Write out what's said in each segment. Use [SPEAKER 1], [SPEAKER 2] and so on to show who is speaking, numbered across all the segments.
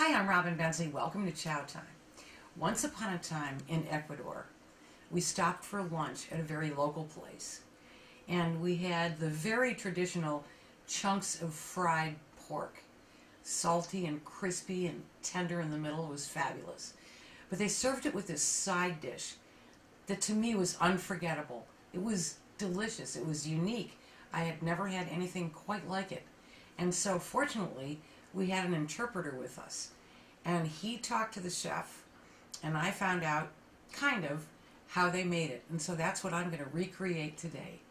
[SPEAKER 1] Hi, I'm Robin Bensley. Welcome to Chow Time. Once upon a time in Ecuador, we stopped for lunch at a very local place. And we had the very traditional chunks of fried pork. Salty and crispy and tender in the middle. It was fabulous. But they served it with this side dish that to me was unforgettable. It was delicious. It was unique. I had never had anything quite like it. And so fortunately, we had an interpreter with us. And he talked to the chef, and I found out, kind of, how they made it. And so that's what I'm going to recreate today.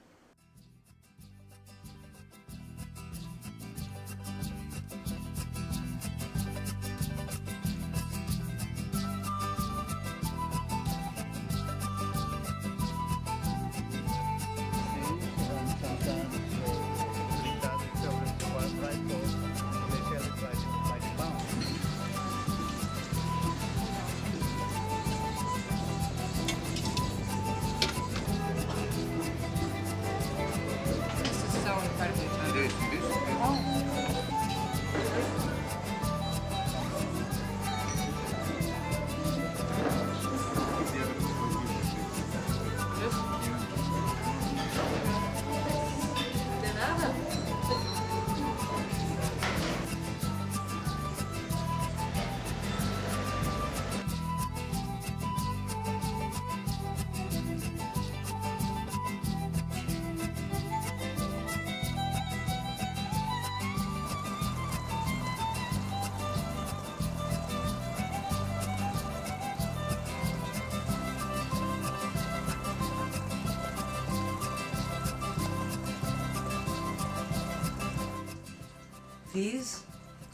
[SPEAKER 1] These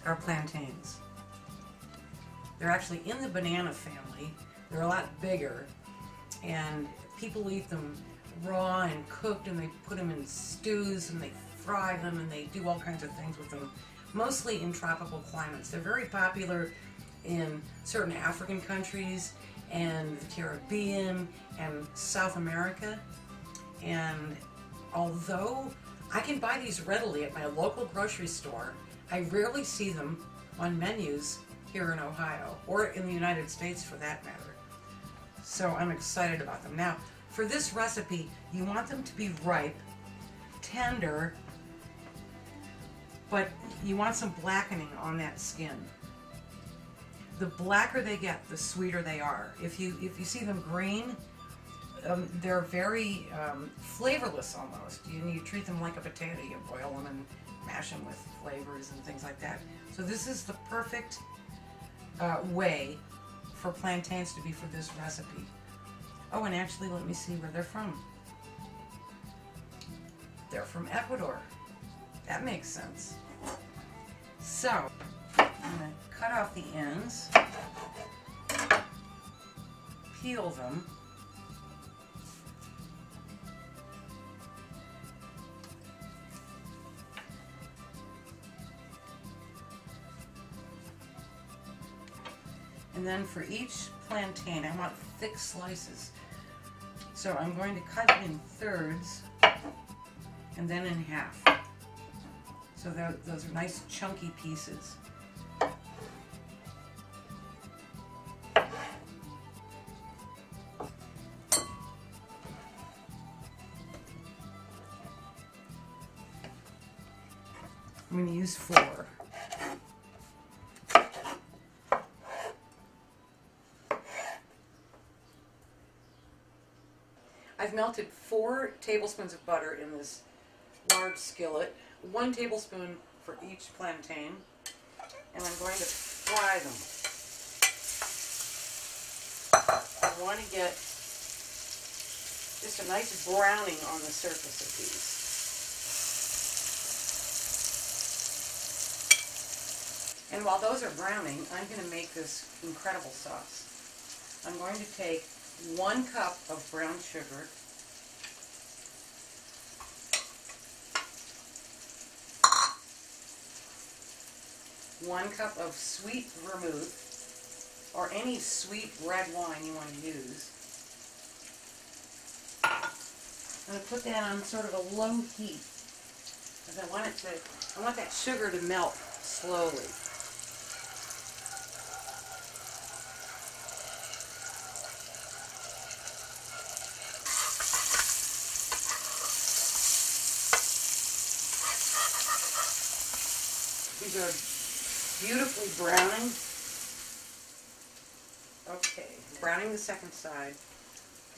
[SPEAKER 1] are plantains. They're actually in the banana family. They're a lot bigger, and people eat them raw and cooked, and they put them in stews, and they fry them, and they do all kinds of things with them, mostly in tropical climates. They're very popular in certain African countries and the Caribbean and South America. And although I can buy these readily at my local grocery store, I rarely see them on menus here in Ohio, or in the United States for that matter. So I'm excited about them. Now, for this recipe, you want them to be ripe, tender, but you want some blackening on that skin. The blacker they get, the sweeter they are. If you see them green, they're very flavorless almost. You treat them like a potato. You boil them and mash them with flavors and things like that. So this is the perfect way for plantains to be for this recipe. Oh, and actually, let me see where they're from. They're from Ecuador. That makes sense. So, I'm going to cut off the ends, peel them, and then for each plantain, I want thick slices. So I'm going to cut it in thirds and then in half. So those are nice chunky pieces. I'm going to use 4. I've melted 4 tablespoons of butter in this large skillet, 1 tablespoon for each plantain, and I'm going to fry them. I want to get just a nice browning on the surface of these. And while those are browning, I'm going to make this incredible sauce. I'm going to take 1 cup of brown sugar, 1 cup of sweet vermouth, or any sweet red wine you want to use. I'm going to put that on sort of a low heat, because I want that sugar to melt slowly. These are beautifully browning. Okay, browning the second side.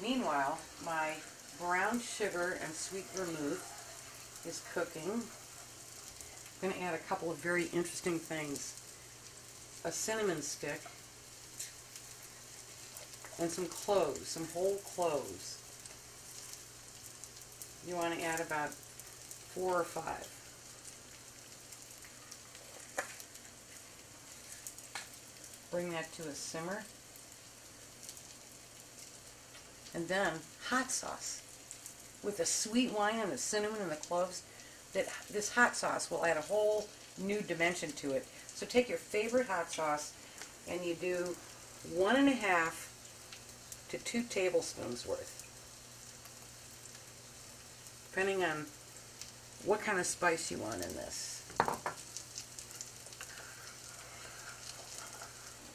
[SPEAKER 1] Meanwhile, my brown sugar and sweet vermouth is cooking. I'm going to add a couple of very interesting things. A cinnamon stick and some cloves, some whole cloves. You want to add about 4 or 5. Bring that to a simmer. And then hot sauce. With the sweet wine and the cinnamon and the cloves, this hot sauce will add a whole new dimension to it. So take your favorite hot sauce and you do 1.5 to 2 tablespoons worth, depending on what kind of spice you want in this.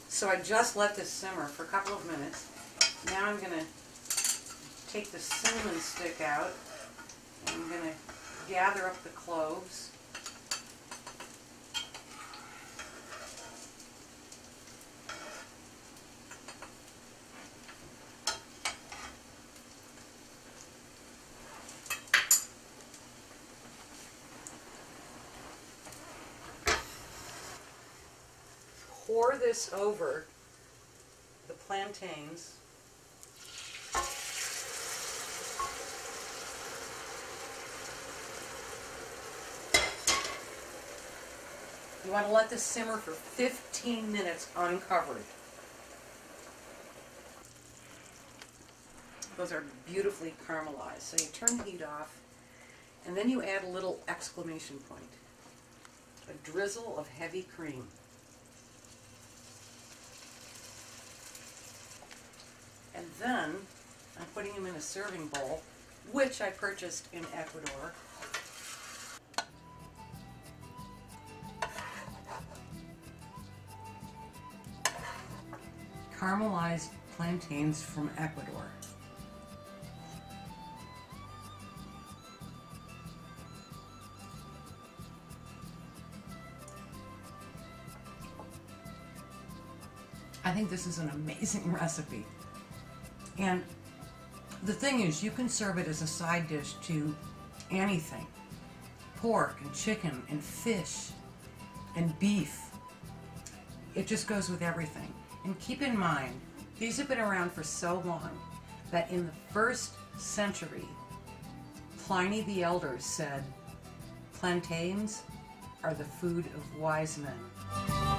[SPEAKER 1] So I just let this simmer for a couple of minutes. Now I'm going to take the cinnamon stick out, and I'm going to gather up the cloves. Pour this over the plantains. You want to let this simmer for 15 minutes uncovered. Those are beautifully caramelized. So you turn the heat off, and then you add a little exclamation point. A drizzle of heavy cream. And then I'm putting them in a serving bowl, which I purchased in Ecuador. Caramelized plantains from Ecuador. I think this is an amazing recipe. And the thing is, you can serve it as a side dish to anything. Pork and chicken and fish and beef. It just goes with everything. And keep in mind, these have been around for so long that in the 1st century, Pliny the Elder said, plantains are the food of wise men.